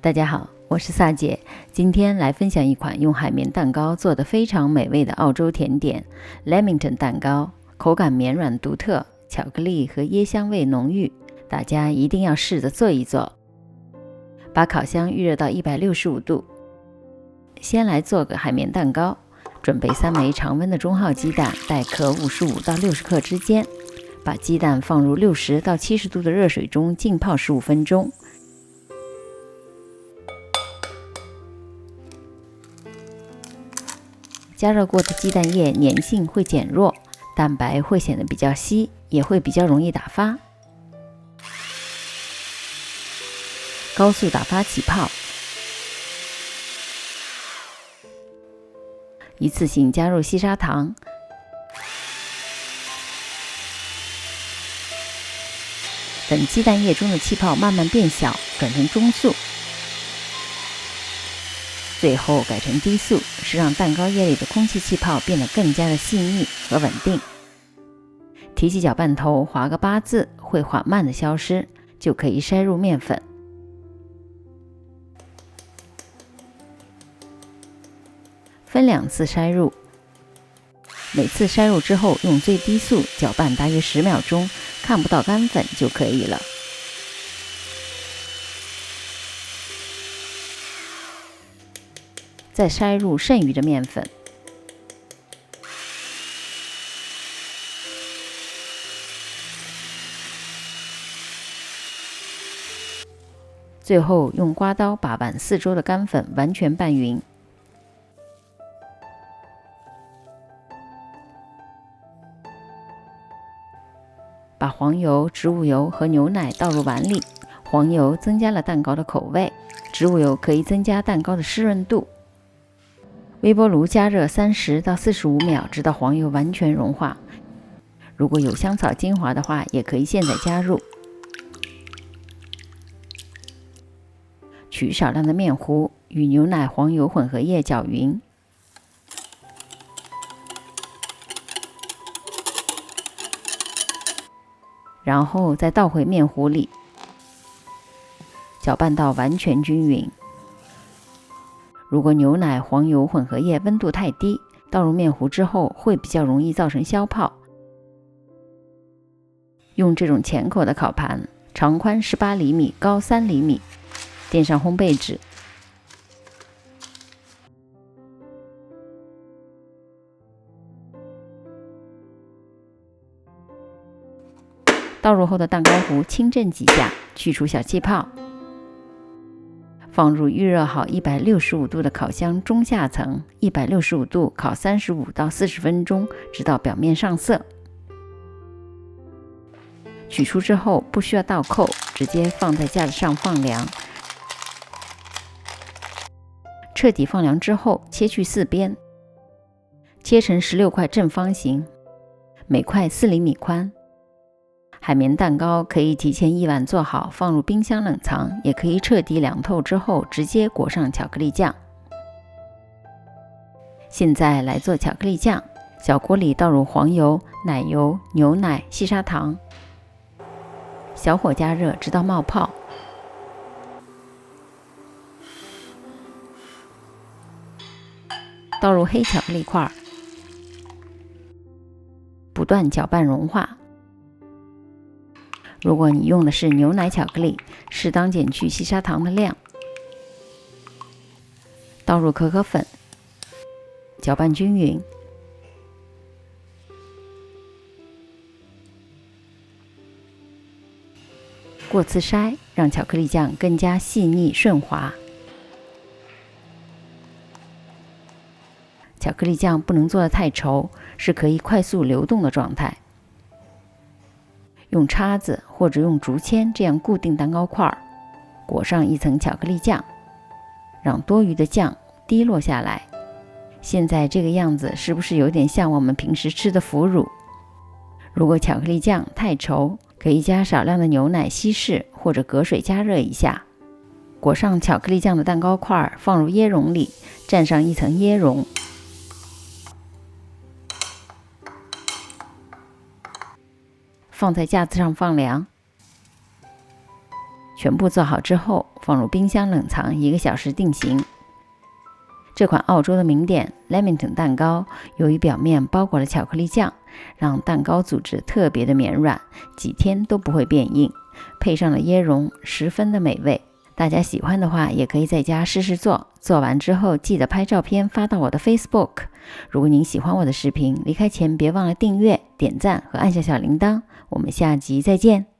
大家好，我是萨姐，今天来分享一款用海绵蛋糕做得非常美味的澳洲甜点 Lamington 蛋糕，口感绵软独特，巧克力和椰香味浓郁，大家一定要试着做一做。把烤箱预热到165度，先来做个海绵蛋糕，准备3枚常温的中号鸡蛋，带壳55到60克之间，把鸡蛋放入60到70度的热水中浸泡15分钟。加热过的鸡蛋液粘性会减弱，蛋白会显得比较稀，也会比较容易打发。高速打发起泡，一次性加入细砂糖，等鸡蛋液中的气泡慢慢变小，转成中速，最后改成低速，是让蛋糕液里的空气气泡变得更加的细腻和稳定。提起搅拌头划个8字，会缓慢的消失，就可以筛入面粉。分2次筛入，每次筛入之后用最低速搅拌大约10秒钟，看不到干粉就可以了。再筛入剩余的面粉，最后用刮刀把碗四周的干粉完全拌匀。把黄油、植物油和牛奶倒入碗里，黄油增加了蛋糕的口味，植物油可以增加蛋糕的湿润度。微波炉加热30到45秒，直到黄油完全融化。如果有香草精华的话，也可以现在加入。取少量的面糊，与牛奶、黄油混合液搅匀。然后再倒回面糊里，搅拌到完全均匀。如果牛奶、黄油混合液温度太低，倒入面糊之后会比较容易造成消泡。用这种浅口的烤盘，长宽18厘米，高3厘米，垫上烘焙纸。倒入后的蛋糕糊轻震几下，去除小气泡。放入预热好165度的烤箱中下层，165度烤35到40分钟，直到表面上色。取出之后不需要倒扣，直接放在架子上放凉。彻底放凉之后，切去4边，切成16块正方形，每块4厘米宽。海绵蛋糕可以提前1晚做好，放入冰箱冷藏，也可以彻底凉透之后直接裹上巧克力酱。现在来做巧克力酱，小锅里倒入黄油、奶油、牛奶、细砂糖，小火加热直到冒泡。倒入黑巧克力块，不断搅拌融化。如果你用的是牛奶巧克力，适当减去细砂糖的量。倒入可可粉，搅拌均匀。过次筛，让巧克力酱更加细腻顺滑。巧克力酱不能做得太稠，是可以快速流动的状态。用叉子或者用竹签这样固定蛋糕块，裹上一层巧克力酱，让多余的酱滴落下来。现在这个样子是不是有点像我们平时吃的腐乳？如果巧克力酱太稠，可以加少量的牛奶稀释，或者隔水加热一下。裹上巧克力酱的蛋糕块放入椰蓉里，蘸上一层椰蓉。放在架子上放凉。全部做好之后，放入冰箱冷藏1个小时定型。这款澳洲的名店 Lamington 蛋糕，由于表面包裹了巧克力酱，让蛋糕组织特别的绵软，几天都不会变硬，配上了椰蓉，十分的美味。大家喜欢的话，也可以在家试试做，做完之后记得拍照片发到我的 Facebook。如果您喜欢我的视频，离开前别忘了订阅、点赞和按下小铃铛。我们下集再见。